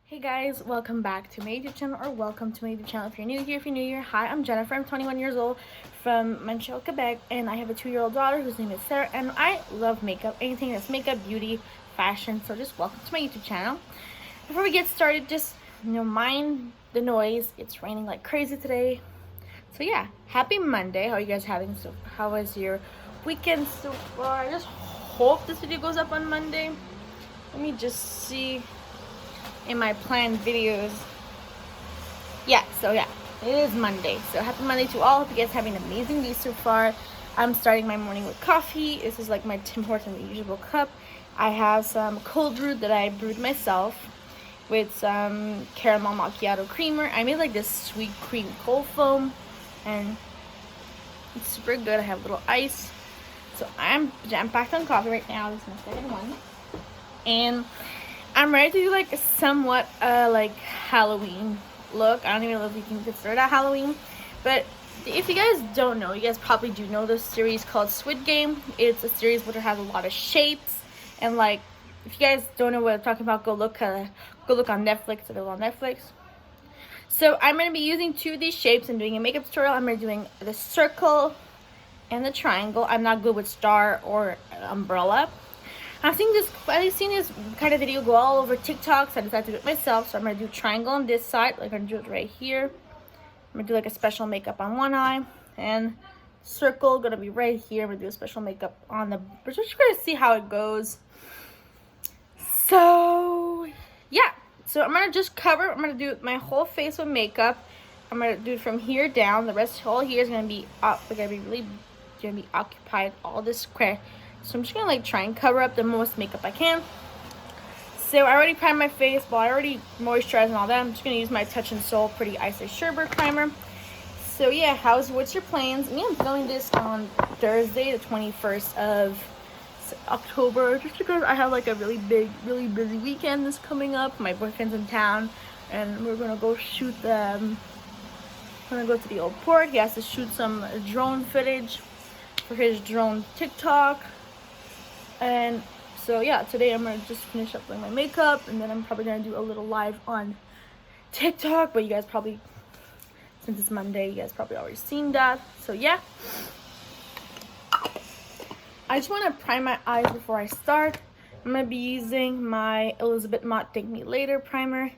Hey guys, welcome back to my YouTube channel, or welcome to my YouTube channel if you're new here. Hi, I'm Jennifer. I'm 21 years old from Montreal, Quebec, and I have a 2-year-old daughter whose name is Sarah, and I love makeup, anything that's makeup, beauty, fashion, so just welcome to my YouTube channel. Before we get started, just, mind the noise. It's raining like crazy today. So yeah, happy Monday. How are you guys having? So how was your weekend so far? I just hope this video goes up on Monday. Let me just see in my planned videos. Yeah, it is Monday. So happy Monday to all. Hope you guys are having an amazing day so far. I'm starting my morning with coffee. This is like my Tim Hortons reusable cup. I have some cold brew that I brewed myself with some caramel macchiato creamer. I made like this sweet cream cold foam, and it's super good. I have a little ice. So I'm jam-packed on coffee right now. This is my second one. And I'm ready to do like a somewhat like Halloween look. I don't even know if you can consider that Halloween, but if you guys don't know, you guys probably do know this series called Squid Game. It's a series which has a lot of shapes, and like if you guys don't know what I'm talking about, go look on Netflix. It's on Netflix. So I'm gonna be using two of these shapes and doing a makeup tutorial. I'm gonna be doing the circle and the triangle. I'm not good with star or umbrella. I've seen this kind of video go all over TikTok, so I decided to do it myself. So I'm going to do triangle on this side, like I'm going to do it right here. I'm going to do like a special makeup on one eye, and circle going to be right here. I'm going to do a special makeup on the, we're just going to see how it goes. So yeah, so I'm going to just cover, I'm going to do my whole face with makeup. I'm going to do it from here down. The rest whole here is going to be up, we're going to be occupied all this square. So I'm just gonna like try and cover up the most makeup I can. So I already primed my face, but I already moisturized and all that. I'm just gonna use my Touch in Sol Pretty Icy Sherbet primer. So yeah, what's your plans? Me, I'm filming this on Thursday, the 21st of October, just because I have like a really busy weekend that's coming up. My boyfriend's in town, and we're gonna go shoot them. We're gonna go to the old port. He has to shoot some drone footage for his drone TikTok. And so yeah, today I'm gonna just finish up doing my makeup, and then I'm probably gonna do a little live on TikTok, but you guys probably, since it's Monday, you guys probably already seen that. So yeah, I just want to prime my eyes before I start. I'm gonna be using my Elizabeth Mott Thank Me Later primer.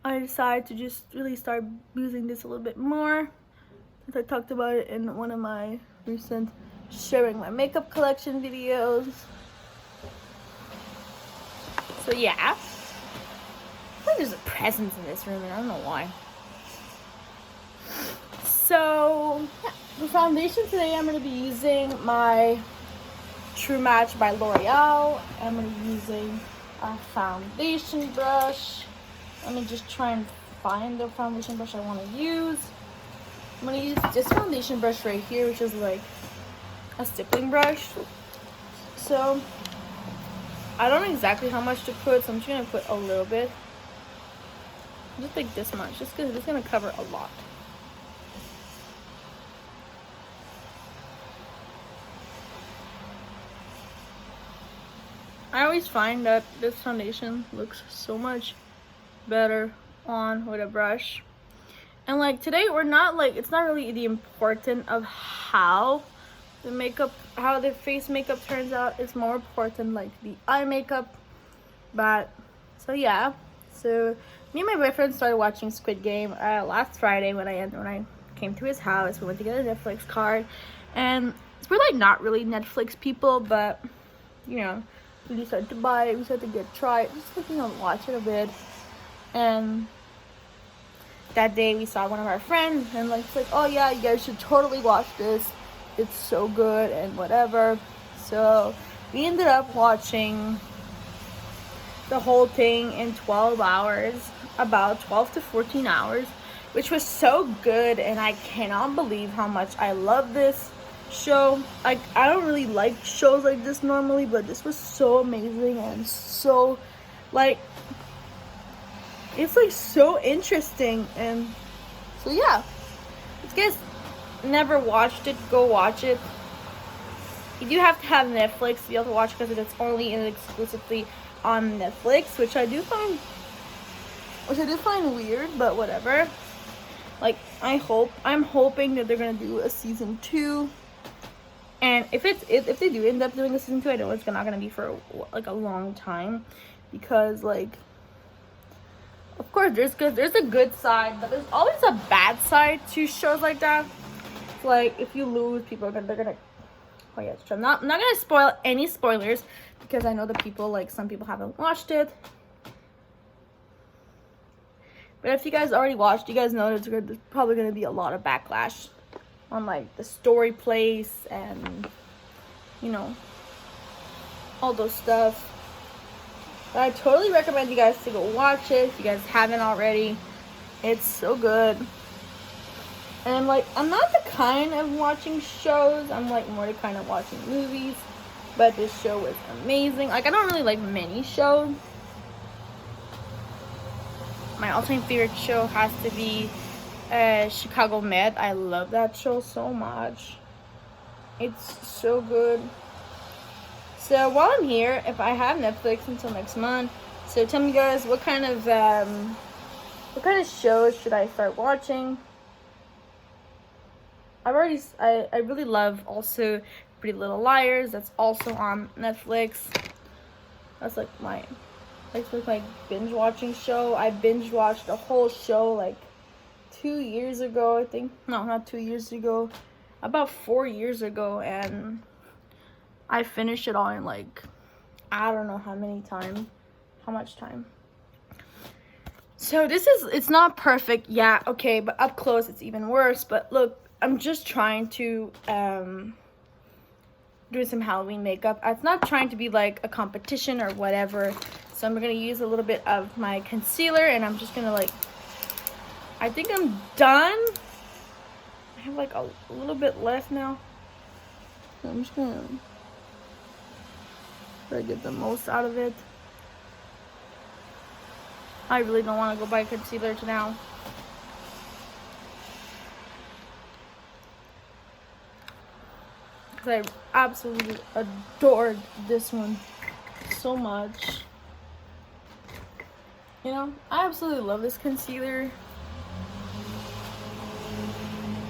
I decided to just really start using this a little bit more, since I talked about it in one of my recent sharing my makeup collection videos. So yeah, I think there's a presence in this room and I don't know why. So yeah, the foundation today, I'm going to be using my True Match by L'Oreal. I'm going to be using a foundation brush. Let me just try and find the foundation brush I want to use. I'm going to use this foundation brush right here, which is like a stippling brush. So I don't know exactly how much to put, so I'm just going to put a little bit. Just like this much, just because it's going to cover a lot. I always find that this foundation looks so much better on with a brush, and like today we're not like, it's not really the important of how the face makeup turns out. It's more important like the eye makeup. But so yeah, so me and my boyfriend started watching Squid Game last Friday when I came to his house. We went to get a Netflix card, and we're like not really Netflix people, but we decided to buy it. We decided to try it, just watch it a bit. And that day we saw one of our friends, and like, it's like, oh yeah, you guys should totally watch this, it's so good and whatever. So we ended up watching the whole thing in 12 hours, about 12 to 14 hours, which was so good. And I cannot believe how much I love this show. Like, I don't really like shows like this normally, but this was so amazing, and so like, it's like so interesting. And so yeah, if you guys never watched it, go watch it. You do have to have Netflix to be able to watch because it's only and exclusively on Netflix, which I do find weird, but whatever. Like, I'm hoping that they're gonna do a season 2. And if they do end up doing a season 2, I know it's not gonna be for like a long time, because like, of course there's a good side, but there's always a bad side to shows like that. Like, if you lose, they're gonna. Oh yeah, I'm not gonna spoil any spoilers because I know some people haven't watched it. But if you guys already watched, you guys know there's probably gonna be a lot of backlash on like the story place and, you know, all those stuff. But I totally recommend you guys to go watch it if you guys haven't already. It's so good. And I'm not the kind of watching shows. I'm like more the kind of watching movies. But this show was amazing. Like, I don't really like many shows. My all-time favorite show has to be Chicago Med. I love that show so much. It's so good. So while I'm here, if I have Netflix until next month, so tell me guys, what kind of shows should I start watching? I really love also Pretty Little Liars. That's also on Netflix. That's like my binge watching show. I binge watched the whole show like 2 years ago, I think. No, not 2 years ago. About 4 years ago, and I finished it all in like, I don't know how much time. So it's not perfect, yeah, okay, but up close it's even worse. But look, I'm just trying to do some Halloween makeup. It's not trying to be like a competition or whatever. So I'm gonna use a little bit of my concealer, and I'm just gonna I think I'm done. I have like a little bit left now. So I'm just gonna try to get the most out of it. I really don't want to go buy concealer now. I absolutely adored this one so much. You know, I absolutely love this concealer.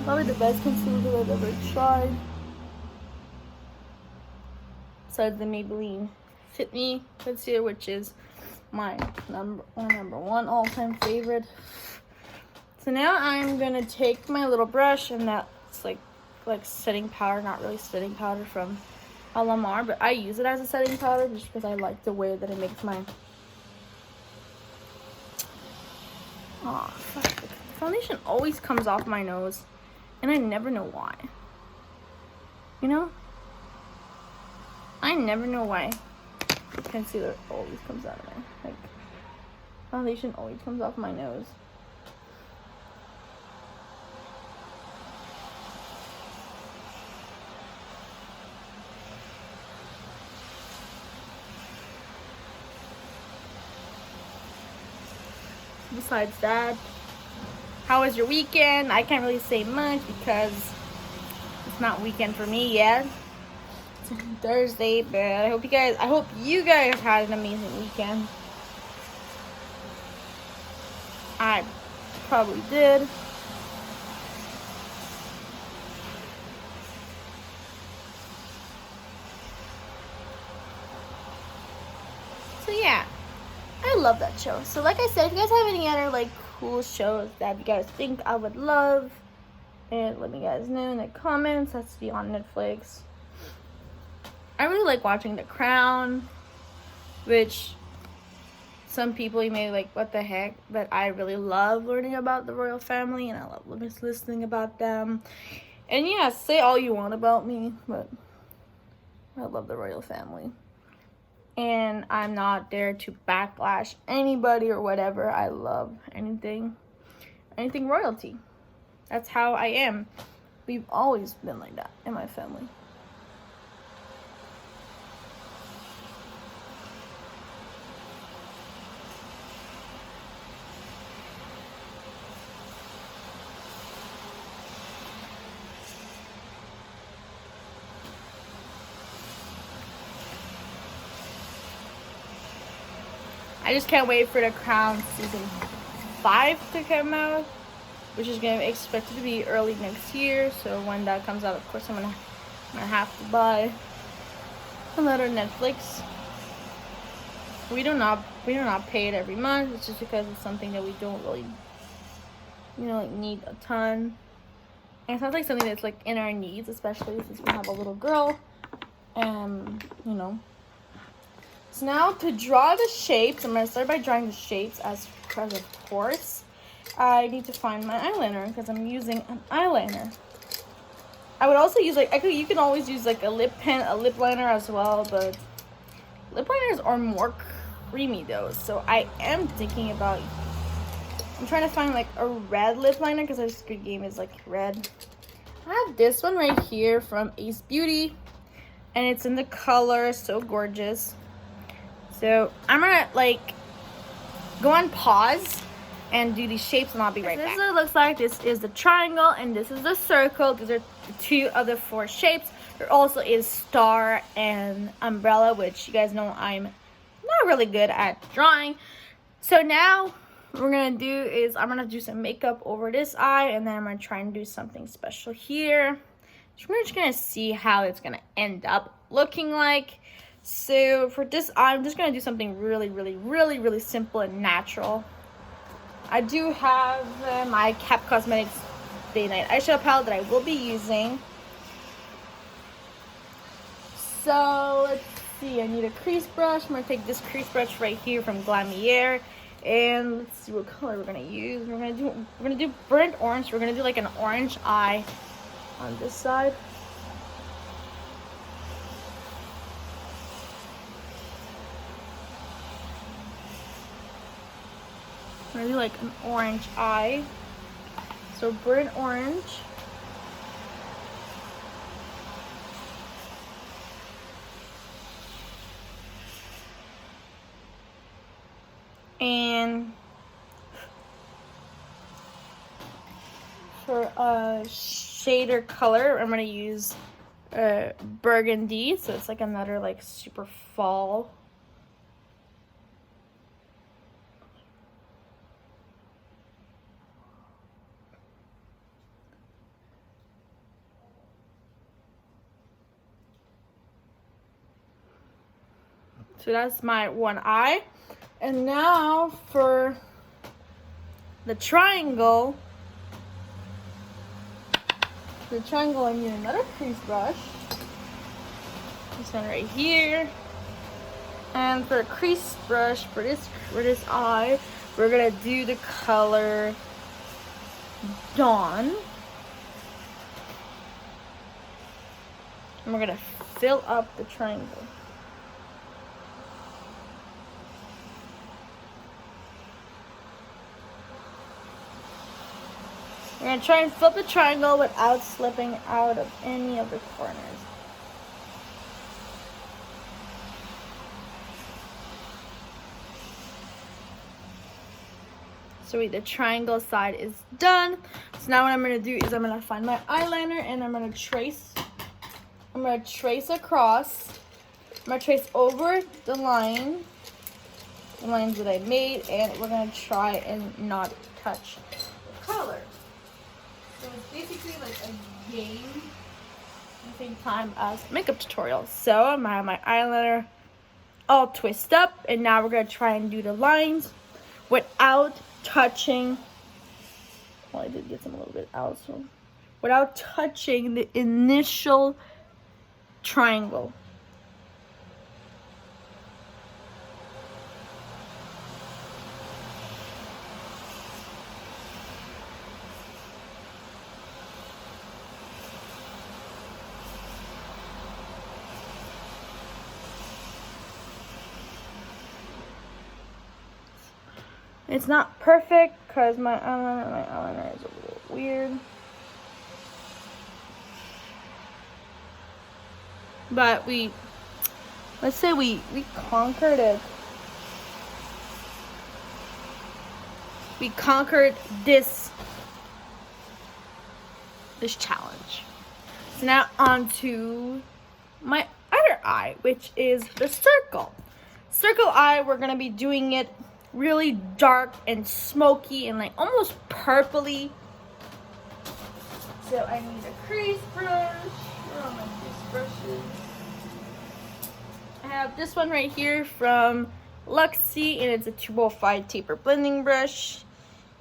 Probably the best concealer I've ever tried. Besides the Maybelline Fit Me concealer, which is my number one all-time favorite. So now I'm gonna take my little brush, and that's like setting powder, not really setting powder from Alamar, but I use it as a setting powder just because I like the way that it makes my the foundation always comes off my nose, and I never know why. You know, I never know why concealer always comes out of there. Like, foundation always comes off my nose. Besides that, how was your weekend? I can't really say much because it's not weekend for me yet. It's Thursday, but I hope you guys had an amazing weekend. I probably did. So yeah, I love that show. So like I said, if you guys have any other like cool shows that you guys think I would love, and let me guys know in the comments. That's to be on Netflix. I really like watching The Crown, which some people you may like, what the heck, but I really love learning about the royal family, and I love listening about them. And yeah, say all you want about me, but I love the royal family. And I'm not there to backlash anybody or whatever. I love anything royalty. That's how I am. We've always been like that in my family. I just can't wait for The Crown season 5 to come out, which is gonna be expected to be early next year. So when that comes out, of course, I'm gonna have to buy another Netflix. We do not pay it every month. It's just because it's something that we don't really, like, need a ton. And it's not like something that's like in our needs, especially since we have a little girl. So now to draw the shapes, I'm gonna start by drawing the shapes because of course I need to find my eyeliner because I'm using an eyeliner. I would also use you can always use like a lip liner as well, but lip liners are more creamy though. So I am thinking about, I'm trying to find like a red lip liner because our Squid Game is like red. I have this one right here from Ace Beauty, and it's in the color So Gorgeous. So I'm gonna like go on pause and do these shapes, and I'll be right back. This is what it looks like. This is the triangle, and this is the circle. These are the 2 of the 4 shapes. There also is star and umbrella, which you guys know I'm not really good at drawing. So now what we're gonna do is I'm gonna do some makeup over this eye, and then I'm gonna try and do something special here. So we're just gonna see how it's gonna end up looking like. So for this eye, I'm just gonna do something really simple and natural. I do have my Cap Cosmetics Day Night Eyeshadow palette that I will be using. So let's see, I need a crease brush. I'm gonna take this crease brush right here from Glamier, and let's see what color we're gonna use. We're gonna do burnt orange. We're gonna do like an orange eye on this side. I'm gonna do like an orange eye. So burnt orange. And for a shader color, I'm gonna use burgundy. So it's like another like super fall. So that's my one eye. And now for the triangle. I need another crease brush. This one right here. And for a crease brush for this eye, we're gonna do the color Dawn. And we're gonna fill up the triangle. We're going to try and flip the triangle without slipping out of any of the corners. So the triangle side is done. So now what I'm going to do is I'm going to find my eyeliner and I'm going to trace. I'm going to trace across. I'm going to trace over the lines that I made, and we're going to try and not touch the color. So it's basically like a game at the same time as a makeup tutorial. So I'm gonna have my eyeliner all twist up, and now we're gonna try and do the lines without touching. Well, I did get some a little bit out, so without touching the initial triangle. It's not perfect because my eyeliner is a little weird. But let's say we conquered it. We conquered this challenge. So now on to my other eye, which is the circle. circle eye, we're gonna be doing it really dark and smoky and like almost purpley. So I need a crease brush. Where are my crease brushes? I have this one right here from Luxie, and it's a 205 taper blending brush.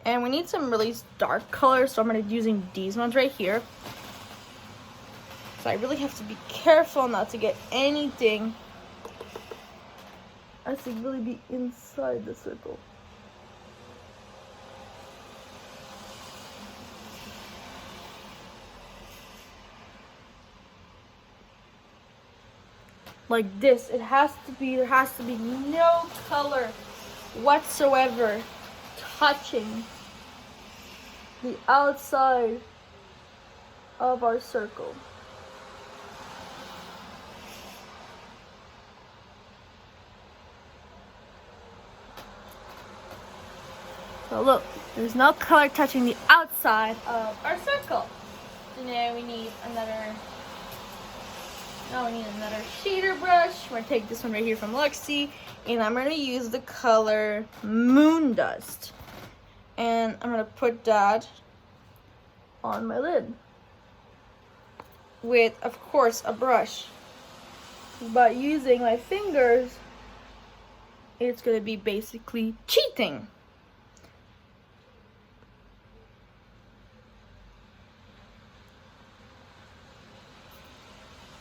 And we need some really dark colors, so I'm gonna be using these ones right here. So I really have to be careful not to get anything. I have to really be inside the circle. Like this, there has to be no color whatsoever touching the outside of our circle. So look, there's no color touching the outside of our circle. So now we need another shader brush. We're gonna take this one right here from Luxie, and I'm gonna use the color Moon Dust. And I'm gonna put that on my lid with, of course, a brush. But using my fingers, it's gonna be basically cheating.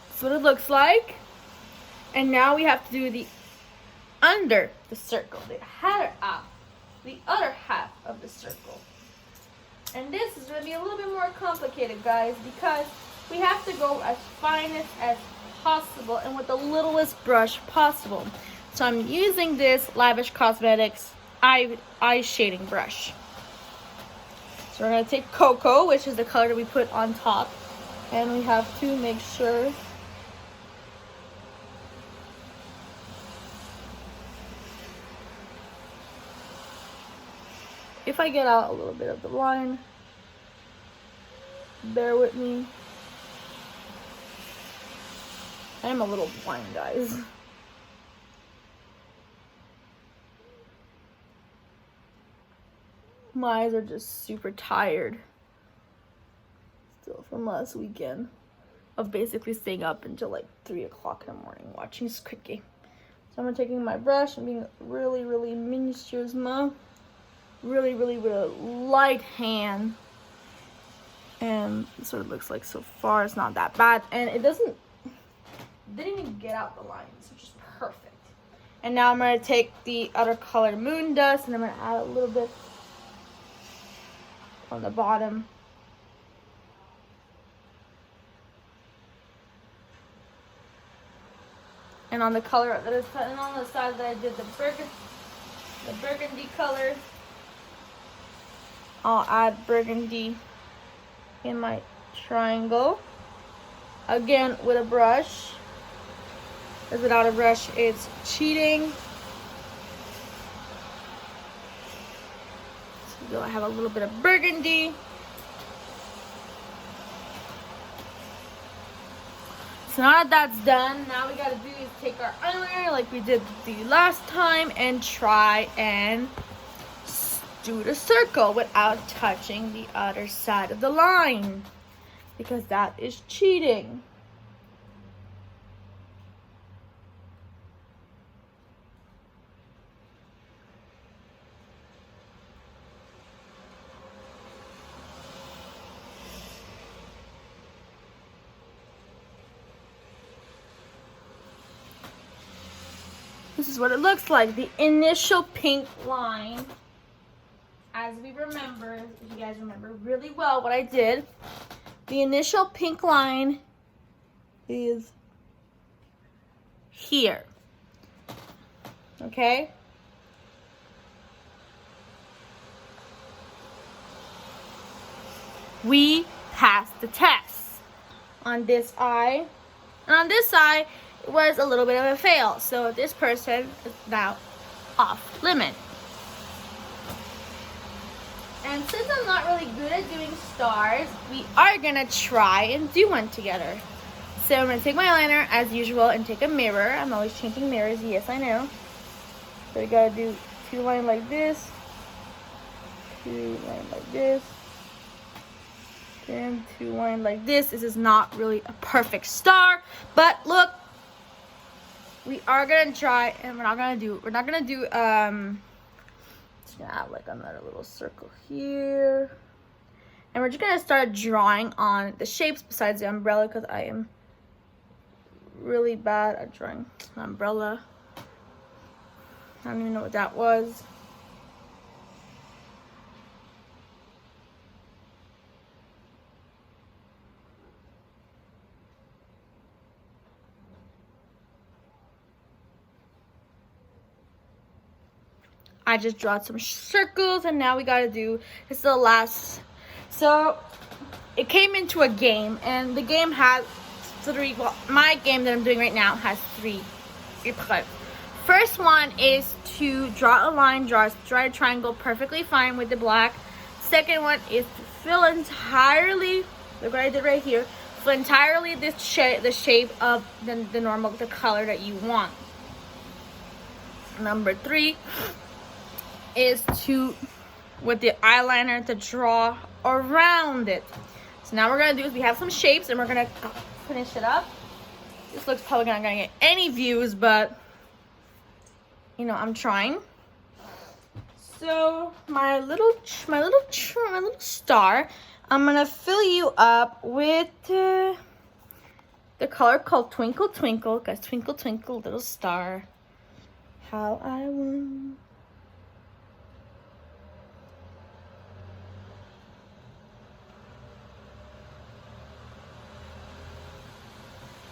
That's what it looks like. And now we have to do the under the circle, the other half of the circle. And this is going to be a little bit more complicated, guys, because we have to go as finest as possible and with the littlest brush possible. So I'm using this Lavish Cosmetics eye shading brush. So we're going to take Cocoa, which is the color that we put on top, and we have to make sure if I get out a little bit of the line, bear with me. I'm a little blind, guys. My eyes are just super tired. Still from last weekend of basically staying up until like 3 o'clock in the morning watching Squid Game. So I'm taking my brush and being really minuscule. Really with a light hand, and this is what it looks like so far. It's not that bad, and it didn't even get out the lines, which is perfect. And now I'm going to take the other color Moon Dust, and I'm going to add a little bit on the bottom. And on the color that is, and on the side that I did the burgundy color, I'll add burgundy in my triangle. Again, with a brush. Because without a brush, it's cheating. So I have a little bit of burgundy. So now that that's done, now we gotta do is take our eyeliner like we did the last time and try and do the circle without touching the other side of the line, because that is cheating. This is what it looks like, the initial pink line. As we remember, if you guys remember really well what I did, the initial pink line is here. Okay? We passed the test on this eye. And on this eye, it was a little bit of a fail. So this person is now off limit. And since I'm not really good at doing stars, we are gonna try and do one together. So I'm gonna take my eyeliner as usual and take a mirror. I'm always changing mirrors, yes I know. So you gotta do 2 lines like this, 2 lines like this, and 2 lines like this. This is not really a perfect star, but look, we are gonna try, and we're not gonna do just gonna add like another little circle here, and we're just gonna start drawing on the shapes besides the umbrella, because I am really bad at drawing an umbrella. I don't even know what that was. I just drawn some circles, and now we gotta do, this is the last. So it came into a game, and the game has 3, well, my game that I'm doing right now has 3 épreuves. First one is to draw a line, draw a triangle perfectly fine with the black. Second one is to fill entirely, look what I did right here, fill entirely the shape of the color that you want. Number 3 is to, with the eyeliner, to draw around it. So now what we're gonna do is we have some shapes, and we're gonna finish it up. This looks probably not gonna get any views, but you know, I'm trying. So my little star, I'm gonna fill you up with the color called Twinkle Twinkle, because twinkle twinkle little star, how I won.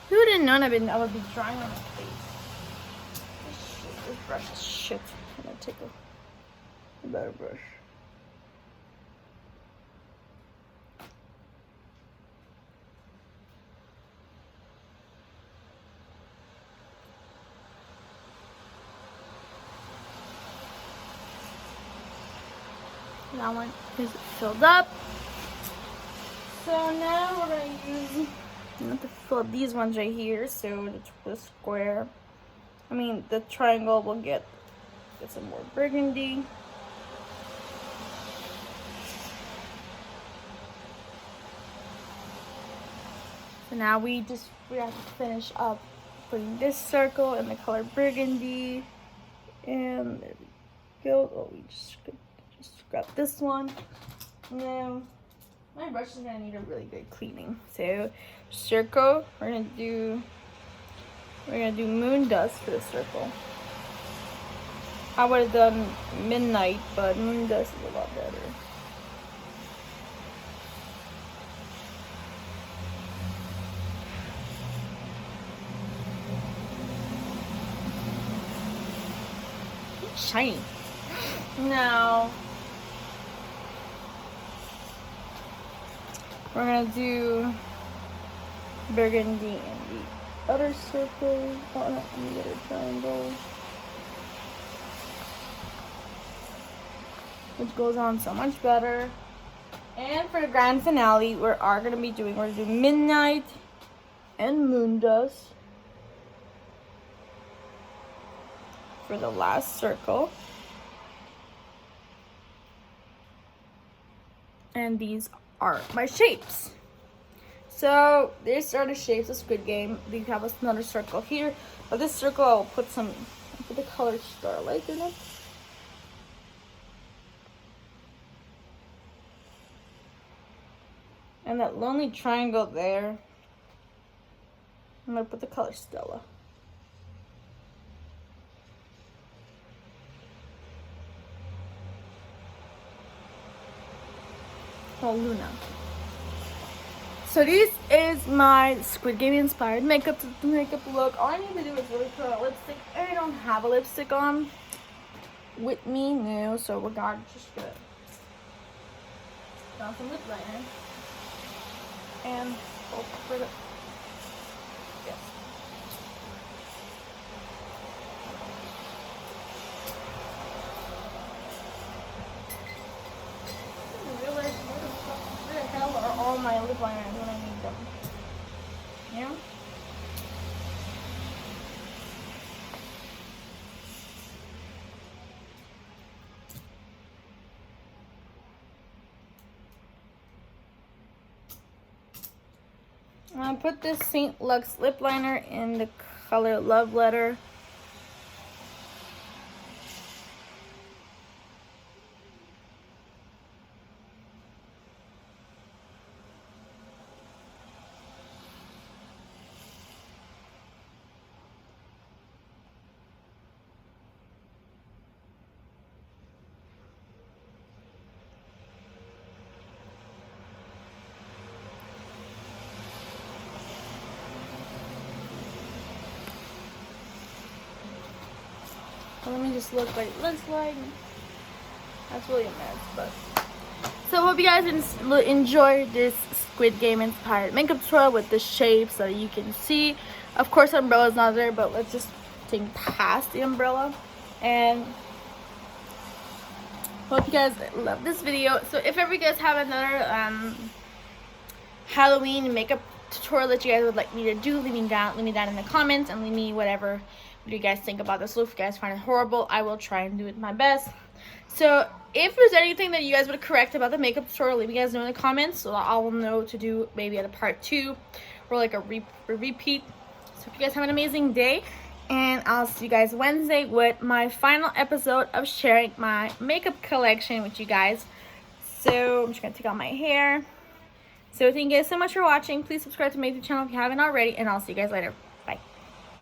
Who didn't know I would be drawing on my face? This brush is shit. I'm gonna take a better brush. That one is filled up. So now we're gonna use, I'm going to fill up these ones right here. So the square, the triangle will get some more burgundy. So now we have to finish up putting this circle in the color burgundy. And there we go. Oh, we just grab this one. Now my brush is gonna need a really good cleaning. So circle, we're gonna do moon dust for the circle. I would have done midnight, but moon dust is a lot better. It's shiny. Now we're gonna do burgundy in the other circle, in the other triangle, which goes on so much better. And for the grand finale, we're gonna do midnight and moon dust for the last circle. And these are my shapes. So these are the shapes of Squid Game. We have another circle here. But this circle, I'll put the color Starlight in it. And that lonely triangle there, I'm gonna put the color Stella. Oh, Luna. So this is my Squid Game inspired makeup look. All I need to do is really put on lipstick. I don't have a lipstick on with me now, so we're just gonna put on some lip liner and hope for the yes. All my lip liners when I need them. Yeah? I put this St. Lux lip liner in the color Love Letter. Let me just look what it looks like. That's really a mess, but. So I hope you guys enjoy this Squid Game inspired makeup tutorial with the shapes so you can see. Of course, the umbrella's not there, but let's just think past the umbrella. And hope you guys love this video. So if ever you guys have another Halloween makeup tutorial that you guys would like me to do, leave me down in the comments and leave me whatever you guys think about this look. If you guys find it horrible, I will try and do it my best. So if there's anything that you guys would correct about the makeup tutorial, leave me guys know in the comments so I will know to do maybe at a part 2 or like a repeat. So if you guys have an amazing day, and I'll see you guys Wednesday with my final episode of sharing my makeup collection with you guys. So I'm just gonna take out my hair. So thank you guys so much for watching. Please subscribe to my YouTube channel if you haven't already, and I'll see you guys later.